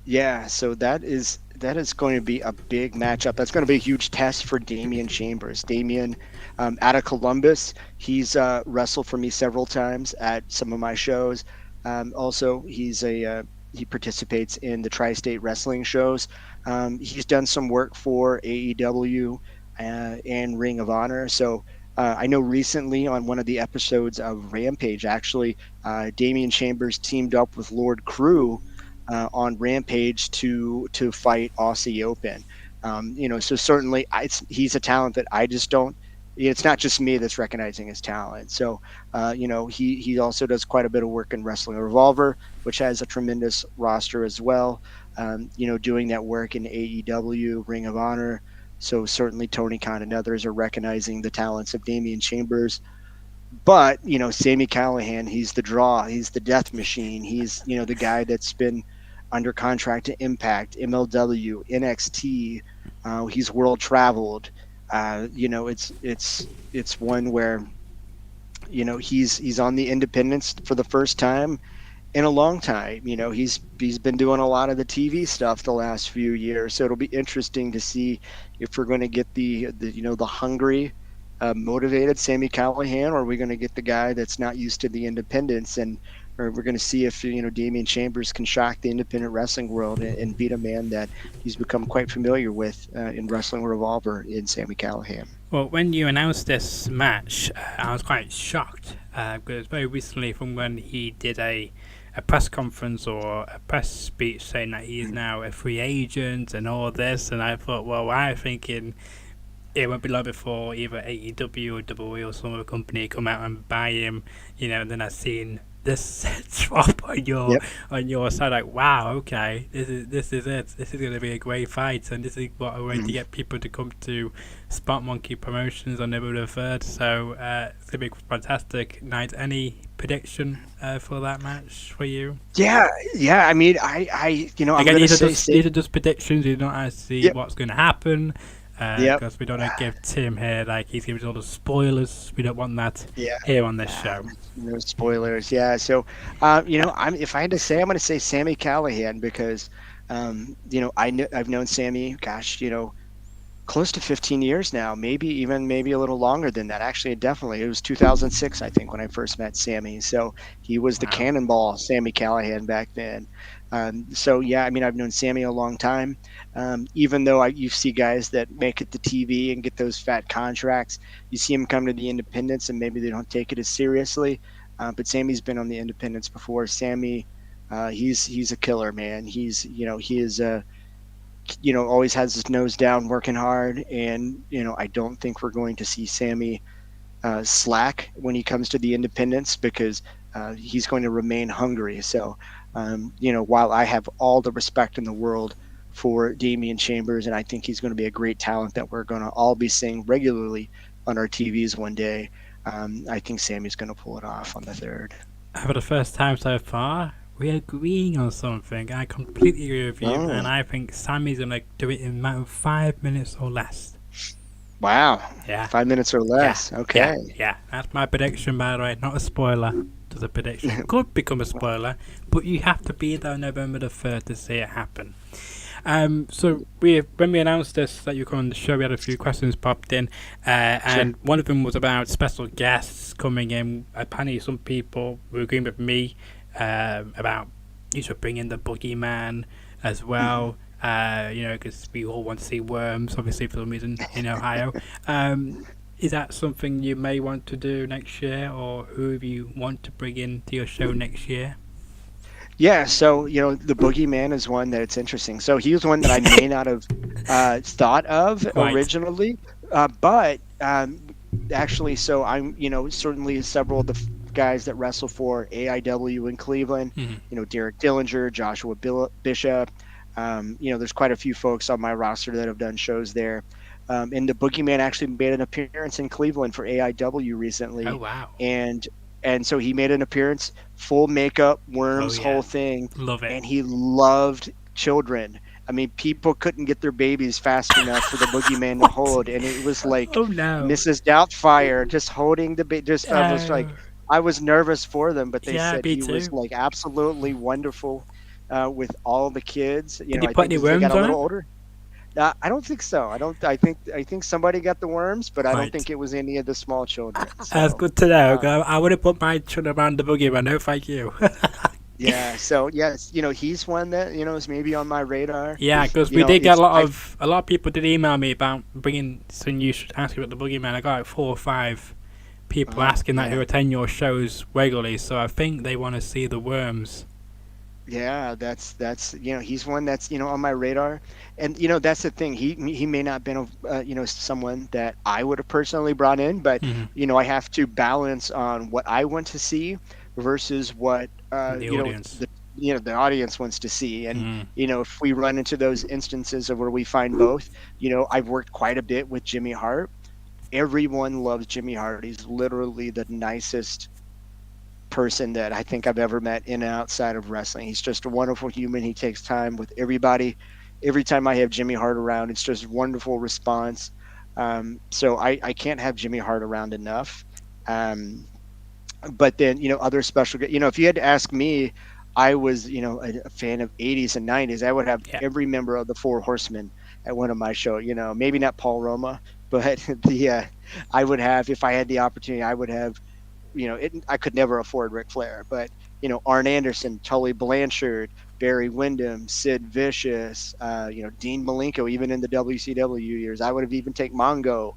Yeah, so that is going to be a big matchup. That's going to be a huge test for Damian Chambers. Damian, out of Columbus, he's wrestled for me several times at some of my shows. Also, he participates in the Tri-State Wrestling shows. He's done some work for AEW and Ring of Honor. So I know recently on one of the episodes of Rampage, actually, Damian Chambers teamed up with Lord Crew on Rampage to fight Aussie Open. So certainly he's a talent that I just don't. It's not just me that's recognizing his talent. So, he also does quite a bit of work in Wrestling Revolver, which has a tremendous roster as well. Doing that work in AEW, Ring of Honor. So certainly Tony Khan and others are recognizing the talents of Damian Chambers. But Sammy Callahan, he's the draw, he's the death machine, he's the guy that's been under contract to Impact, MLW, NXT. He's world traveled. It's one where he's on the independents for the first time in a long time. He's been doing a lot of the TV stuff the last few years, so it'll be interesting to see if we're going to get the hungry, motivated Sammy Callahan, or are we going to get the guy that's not used to the independents and or we're going to see if Damian Chambers can shock the independent wrestling world and beat a man that he's become quite familiar with in Wrestling Revolver in Sami Callihan. Well, when you announced this match, I was quite shocked because very recently, from when he did a press conference or a press speech saying that he is now a free agent and all this, and I thought, well, I'm thinking it won't be long before either AEW or WWE or some other company come out and buy him, and then I've seen this drop Yep. on your side, like, wow, okay, this is it. This is going to be a great fight, and this is what I'm going to get people to come to Spot Monkey Promotions on November 3rd. So it's going to be a fantastic night. Any prediction for that match for you? Yeah. I mean, I'm Again, going to say these are just predictions. You don't actually see what's going to happen. Yep. Because we don't want to give Tim here, like, he's giving us all the spoilers. We don't want that here on this show. No spoilers. Yeah. So, if I had to say, I'm going to say Sami Callihan because, I've known Sami, gosh, close to 15 years now, maybe a little longer than that. Actually, definitely. It was 2006, I think, when I first met Sami. So he was the Cannonball Sami Callihan back then. So yeah, I mean, I've known Sami a long time. Even though you see guys that make it to TV and get those fat contracts, you see them come to the independents and maybe they don't take it as seriously. But Sami's been on the independents before. Sami, he's a killer, man. He is always has his nose down, working hard, and I don't think we're going to see Sami slack when he comes to the independents because he's going to remain hungry. So, while I have all the respect in the world for Damian Chambers, and I think he's going to be a great talent that we're going to all be seeing regularly on our TVs one day, I think Sami's going to pull it off on the 3rd. For the first time so far, we're agreeing on something. I completely agree with you, and I think Sami's going to do it in a matter of 5 minutes or less. Wow. Yeah. 5 minutes or less. Yeah. Okay. Yeah. That's my prediction, by the way. Not a spoiler. Just a prediction. It could become a spoiler, but you have to be there November the 3rd to see it happen. So when we announced this that you come on the show, we had a few questions popped in, and one of them was about special guests coming in. Apparently, some people were agreeing with me about you should bring in the Boogeyman as well. Because we all want to see worms, obviously, for some reason in Ohio. Is that something you may want to do next year, or who do you want to bring in to your show next year? Yeah, so the Boogeyman is one that's interesting. So he was one that I may not have thought of originally, but actually, so I'm certainly several of the guys that wrestle for AIW in Cleveland. Derek Dillinger, Joshua Bishop. There's quite a few folks on my roster that have done shows there. And the Boogeyman actually made an appearance in Cleveland for AIW recently. Oh wow! And so he made an appearance, full makeup, worms, whole thing. Love it. And he loved children. I mean, people couldn't get their babies fast enough for the Boogeyman to hold, and it was like Mrs. Doubtfire just holding the baby. I was like, I was nervous for them, but they said he was like absolutely wonderful with all the kids. Did he put any worms got a on little it? older. I don't think so. I think somebody got the worms, but I don't think it was any of the small children. So, that's good to know. I would have put my children around the Boogeyman. No, thank you. Yeah. So yes, he's one that is maybe on my radar. Yeah, because we did get a lot of people did email me about bringing. So you should ask about the Boogeyman. I got like 4 or 5 people asking that who attend your shows regularly. So I think they want to see the worms. Yeah, that's he's one that's on my radar, and that's the thing. He may not have been someone that I would have personally brought in, but I have to balance on what I want to see versus what the audience. The audience wants to see, and if we run into those instances of where we find both, I've worked quite a bit with Jimmy Hart. Everyone loves Jimmy Hart. He's literally the nicest person that I think I've ever met in and outside of wrestling. He's just a wonderful human. He takes time with everybody. Every time I have Jimmy Hart around, it's just wonderful response. So I can't have Jimmy Hart around enough. But then, other special, if you had to ask me, I was, a fan of 80s and 90s. I would have every member of the Four Horsemen at one of my shows, maybe not Paul Roma, but I would have, if I had the opportunity, I would have, I could never afford Ric Flair, but Arn Anderson, Tully Blanchard, Barry Windham, Sid Vicious, Dean Malenko, even in the WCW years. I would have even taken Mongo,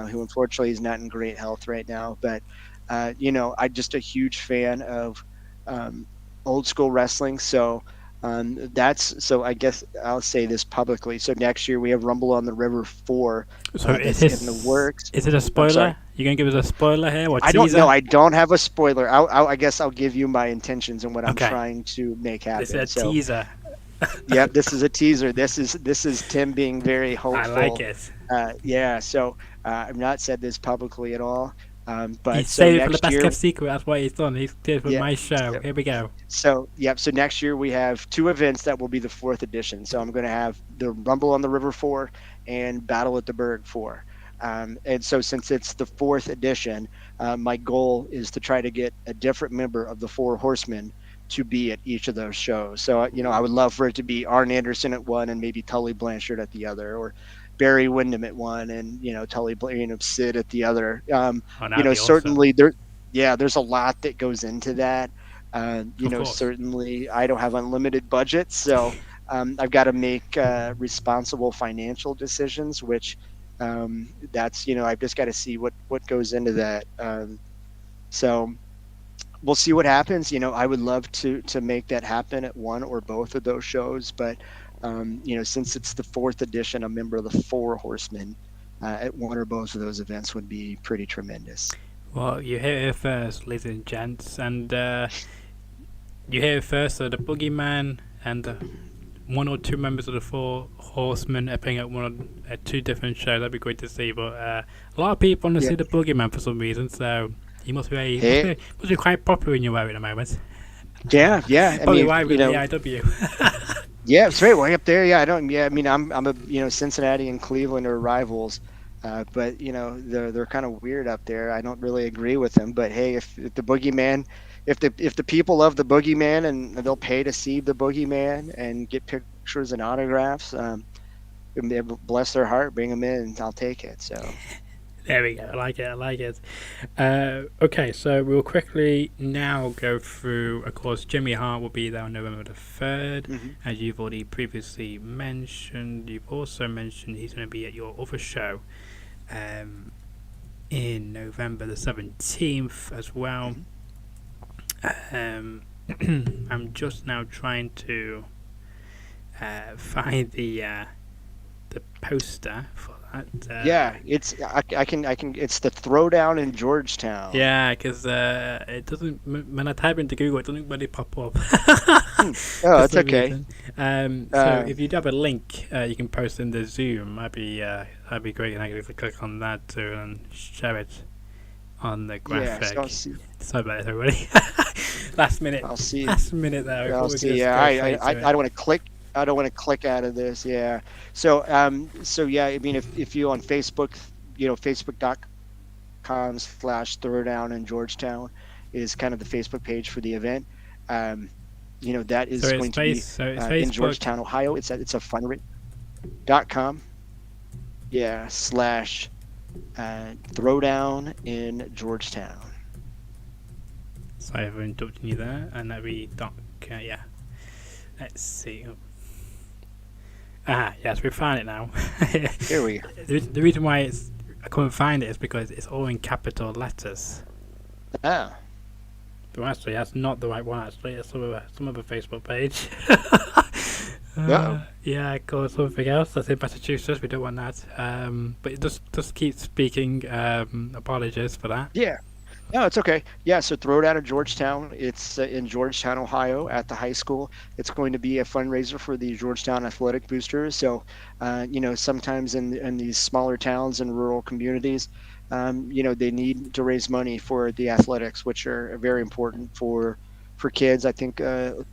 who unfortunately is not in great health right now. But, I'm just a huge fan of um, old school wrestling. So I guess I'll say this publicly. So next year we have Rumble on the River 4 So that's in the works. is it a I'm sorry. spoiler? You gonna give us a spoiler here or I don't know. teaser? I don't have a spoiler. I guess I'll give you my intentions and what I'm Okay, trying to make this is a happen. So, teaser. yep, this is a teaser. This is Tim being very I like hopeful. it. Yeah. So I've not said this publicly at all. He But so saved it for the next best year, kept secret. That's what he's done. He's did it for yeah. my show. So, Here we go. yep. So next year we have two events that will be the fourth edition. So I'm going to have the Rumble on the River 4 and Battle at the Berg 4. And so since it's the fourth edition, my goal is to try to get a different member of the Four Horsemen to be at each of those shows. So, I would love for it to be Arn Anderson at one and maybe Tully Blanchard at the other, or Barry Windham at one and, Sid at the other. Oh, that'd be awesome. Certainly there's a lot that goes into that. Of course. Certainly I don't have unlimited budgets, so I've got to make responsible financial decisions, which that's I've just got to see what goes into that. So we'll see what happens. I would love to make that happen at one or both of those shows, but since it's the fourth edition, a member of the Four Horsemen at one or both of those events would be pretty tremendous. Well, you hear it here first, ladies and gents, and you hear it first. So the Boogeyman and one or two members of the Four Horsemen appearing at two different shows. That'd be great to see. But a lot of people want to Yeah. see the Boogeyman for some reason, so he must be Hey, must be quite popular in your area at the moment. yeah, yeah. I Probably mean, why with the IW. yeah, it's right way up there. Yeah, I don't. Yeah, I mean, I'm a Cincinnati and Cleveland are rivals, but they're kind of weird up there. I don't really agree with them. But hey, if the boogeyman, if the people love the boogeyman and they'll pay to see the boogeyman and get pictures and autographs, and bless their heart, bring them in. I'll take it. So There we go. I like it. I like it. Okay, so we'll quickly now go through. Of course, Jimmy Hart will be there on November the 3rd, hmm as you've already previously mentioned. You've also mentioned he's going to be at your other show um, in November the 17th as well. hmm Um, I'm just now trying to find the poster for that. yeah, I can. It's the Throwdown in Georgetown. Yeah, because it doesn't. When I type into Google, it doesn't really pop up Hmm. for Oh, that's some okay. reason. So Uh, if you do have a link, you can post in the Zoom. That'd be great, and I can just click on that too and share it on the yeah, so I'll graphic. see. Sorry about this, everybody. last minute, I'll see. last minute there. I'll Before we can see. just Yeah, go I straight to don't it. want to click. I don't want to click out of this. Yeah. So yeah. I mean, if you on Facebook, Facebook.com/Throwdown in Georgetown is kind of the Facebook page for the event. Um, that So is going to be it's in Facebook. Georgetown, Ohio. It's a dot com. Yeah. Slash Throwdown in Georgetown. Sorry for interrupting you there, and that'd be doc. Yeah. Let's see. Yes, we found it now. Here we go. The reason why I couldn't find it is because it's all in capital letters. Ah. But actually, that's not the right one. Actually, it's some other Facebook page. Uh-oh. Yeah, I called something else. That's in Massachusetts. We don't want that. But it just keep speaking. Apologies for that. Yeah. No, it's okay. Yeah, so Throwdown at Georgetown. It's in Georgetown, Ohio, at the high school. It's going to be a fundraiser for the Georgetown Athletic Boosters. So, sometimes in these smaller towns and rural communities, they need to raise money for the athletics, which are very important for kids. I think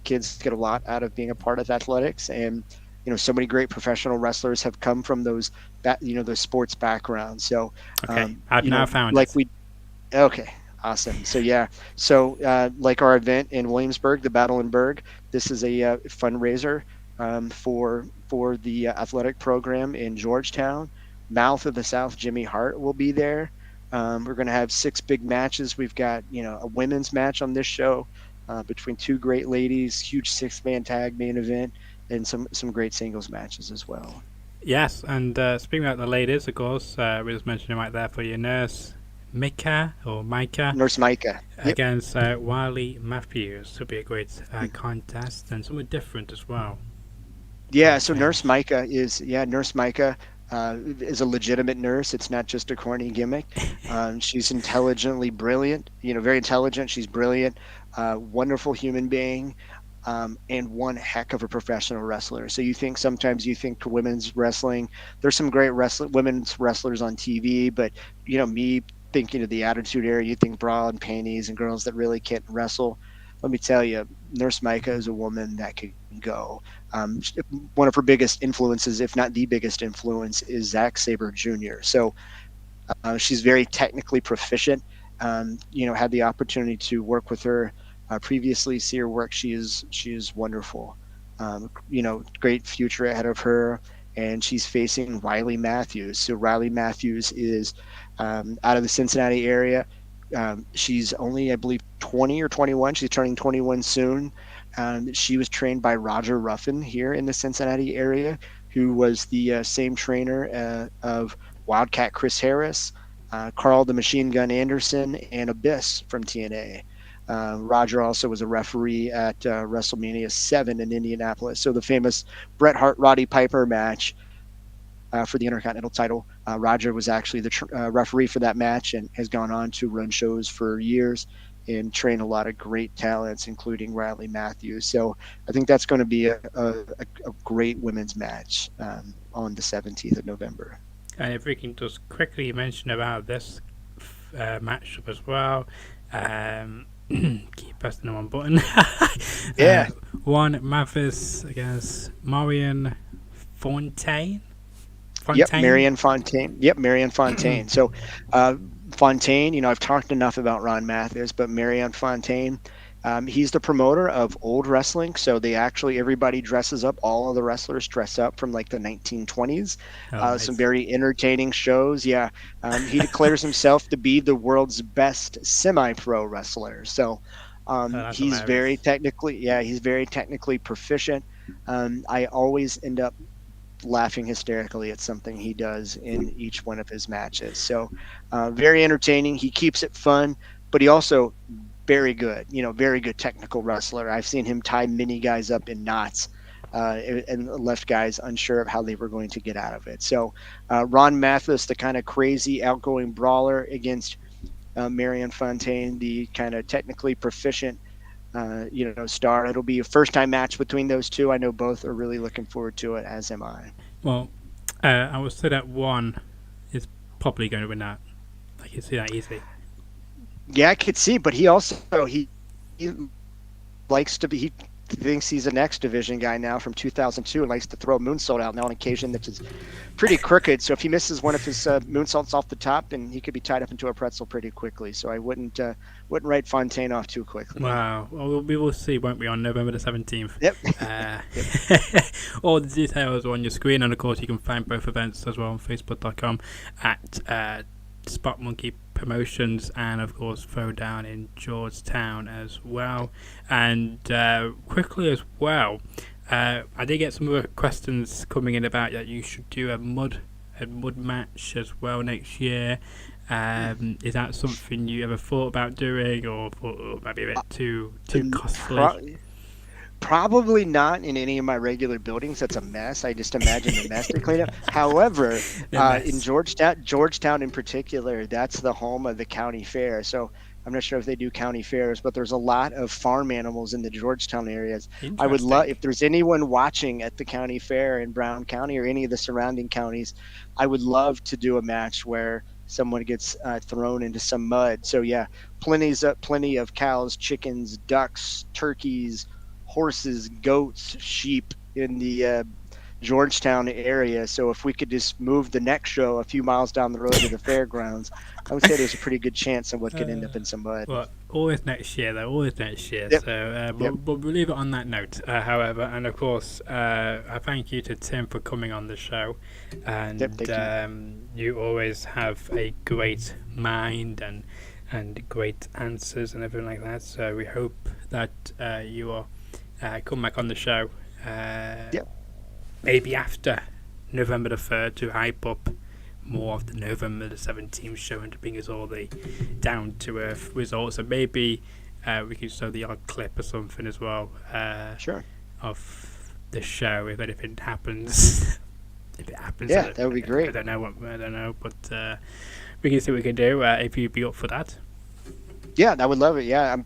kids get a lot out of being a part of athletics, and so many great professional wrestlers have come from those sports backgrounds. So, Okay, I've now found like it. we okay. Awesome. So yeah. So like our event in Williamsburg, the Battle in Berg, this is a fundraiser for the athletic program in Georgetown. Mouth of the South, Jimmy Hart will be there. We're going to have 6 big matches. We've got a women's match on this show. between two great ladies, huge 6-man tag main event, and some great singles matches as well. Yes, and speaking about the ladies, of course, we just mentioned it right there for your nurse, Micah, Nurse Micah. Yep. against Wiley Matthews. It'll be a great contest and something different as well. Yeah, Great so Nurse finish. Micah Nurse Micah is a legitimate nurse. It's not just a corny gimmick. She's intelligently brilliant, very intelligent. She's brilliant, wonderful human being, and one heck of a professional wrestler. So sometimes you think to women's wrestling, there's some great women's wrestlers on TV, but me thinking of the Attitude Era, you think bra and panties and girls that really can't wrestle. Let me tell you, Nurse Micah is a woman that can go. One of her biggest influences, if not the biggest influence, is Zack Sabre Jr. So she's very technically proficient. Had the opportunity to work with her previously, see her work. She is wonderful. Great future ahead of her, and she's facing Riley Matthews. So Riley Matthews is out of the Cincinnati area. She's only, I believe, 20 or 21. She's turning 21 soon. She was trained by Roger Ruffin here in the Cincinnati area, who was the same trainer of Wildcat Chris Harris, Carl the Machine Gun Anderson, and Abyss from TNA. Roger also was a referee at WrestleMania 7 in Indianapolis. So the famous Bret Hart Roddy Piper match for the Intercontinental title. Roger was actually the referee for that match and has gone on to run shows for years and train a lot of great talents, including Riley Matthews. So I think that's going to be a great women's match on the 17th of November. And if we can just quickly mention about this matchup as well. Keep pressing the one button. Yeah. Juan Mathis against Marion Fontaine. Yep, Marianne Fontaine. So Fontaine, I've talked enough about Ron Mathis, but Marianne Fontaine, he's the promoter of old wrestling. So everybody dresses up. All of the wrestlers dress up from like the 1920s. Nice. Some very entertaining shows. Yeah. He declares himself to be the world's best semi-pro wrestler. So he's very technically proficient. I always end up laughing hysterically at something he does in each one of his matches. So very entertaining. He keeps it fun, but he also very good technical wrestler. I've seen him tie many guys up in knots and left guys unsure of how they were going to get out of it. So Ron Mathis, the kind of crazy outgoing brawler, against Marianne Fontaine, the kind of technically proficient star. It'll be a first-time match between those two. I know both are really looking forward to it, as am I. Well, I would say that one is probably going to win that. I can see that easy. Yeah, I could see, but he also he likes to be. He thinks he's a next division guy now from 2002 and likes to throw a moonsault out now on occasion that is pretty crooked. So if he misses one of his moonsaults off the top, then he could be tied up into a pretzel pretty quickly. So I wouldn't write Fontaine off too quickly. Wow. Well, we will see, won't we, on November the 17th? Yep. All the details are on your screen, and of course you can find both events as well on facebook.com at Spot Monkey Promotions, and of course Throwdown in Georgetown as well. And quickly as well, I did get some other questions coming in about that you should do a mud match as well next year. Is that something you ever thought about doing, or thought maybe a bit too costly? Probably not in any of my regular buildings. That's a mess. I just imagine the mess to clean up. However, in Georgetown in particular, that's the home of the county fair. So I'm not sure if they do county fairs, but there's a lot of farm animals in the Georgetown areas. I would love, if there's anyone watching at the county fair in Brown County or any of the surrounding counties, I would love to do a match where someone gets thrown into some mud. So yeah, plenty of cows, chickens, ducks, turkeys, horses, goats, sheep in the Georgetown area. So if we could just move the next show a few miles down the road to the fairgrounds, I would say there's a pretty good chance someone could end up in some mud. Well, always next year, though. Always next year. Yep. So, but we'll leave it on that note, however. And, of course, I thank you to Tim for coming on the show. And thank you. You always have a great mind and and great answers and everything like that. So we hope that you will come back on the show Yep. maybe after November the 3rd to hype up more of the November the 17th show and to bring us all the down to earth results. And maybe we can show the odd clip or something as well Sure. of the show if anything happens. If it happens, Yeah, that would be great. I don't know, but we can see what we can do if you'd be up for that. Yeah, I would love it. Yeah,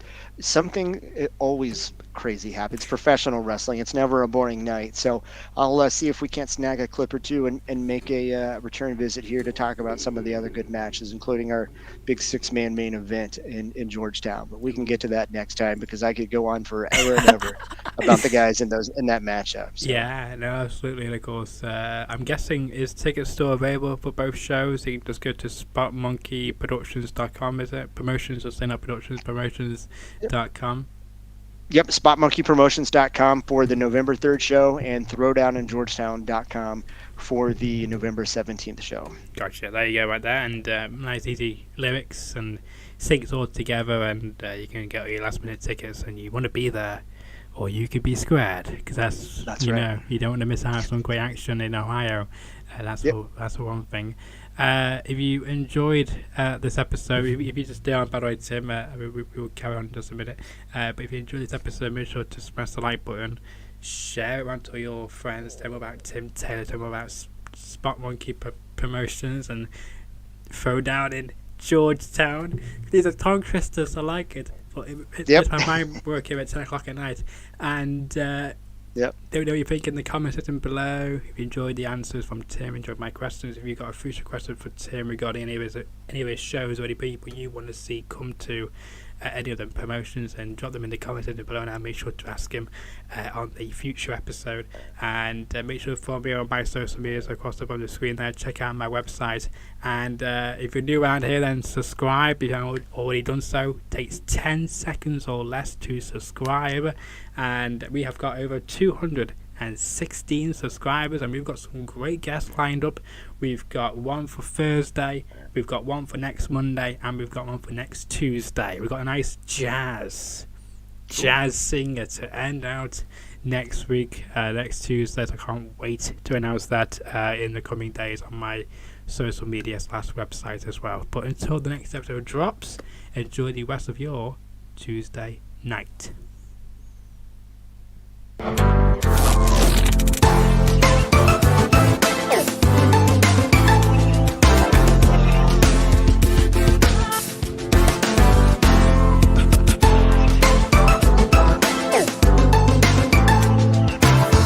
always crazy happens. Professional wrestling. It's never a boring night. So I'll see if we can't snag a clip or two and make a return visit here to talk about some of the other good matches, including our big 6-man main event in Georgetown. But we can get to that next time because I could go on forever and ever about the guys in that matchup. So. Yeah, no, absolutely. And of course, I'm guessing is tickets still available for both shows? You can just go to spotmonkeyproductions.com, is it? Promotions, or say not productions, promotions.com. Yep, spotmonkeypromotions.com for the November 3rd show and throwdowningeorgetown.com for the November 17th show. Gotcha, there you go right there. And nice easy lyrics and syncs all together, and you can get your last minute tickets and you want to be there. Or you could be squared, because that's you right. know, you don't want to miss out on some great action in Ohio. That's the one thing. If you enjoyed this episode, if you just stay on, by the way, Tim, we will carry on in just a minute. But if you enjoyed this episode, make sure to smash the like button, share it around to your friends, tell them about Tim Taylor, tell them about Spot Monkey Promotions and Throwdown in Georgetown. These are tongue twisters, I like it. It's my mind working at 10 o'clock at night. And let me know what you think in the comment section below. If you enjoyed the answers from Tim, enjoyed my questions, if you've got a future question for Tim regarding any of his shows or any people you want to see come to any of the promotions, and drop them in the comments section below, and I'll make sure to ask him on the future episode. And make sure to follow me on my social medias across on the screen there. Check out my website, and if you're new around here, then subscribe if you haven't already done so. It takes 10 seconds or less to subscribe, and we have got over 216 subscribers, and we've got some great guests lined up. We've got one for Thursday, we've got one for next Monday, and we've got one for next Tuesday. We've got a nice jazz singer to end out next week, next Tuesday. So I can't wait to announce that in the coming days on my social media / website as well. But until the next episode drops, enjoy the rest of your Tuesday night.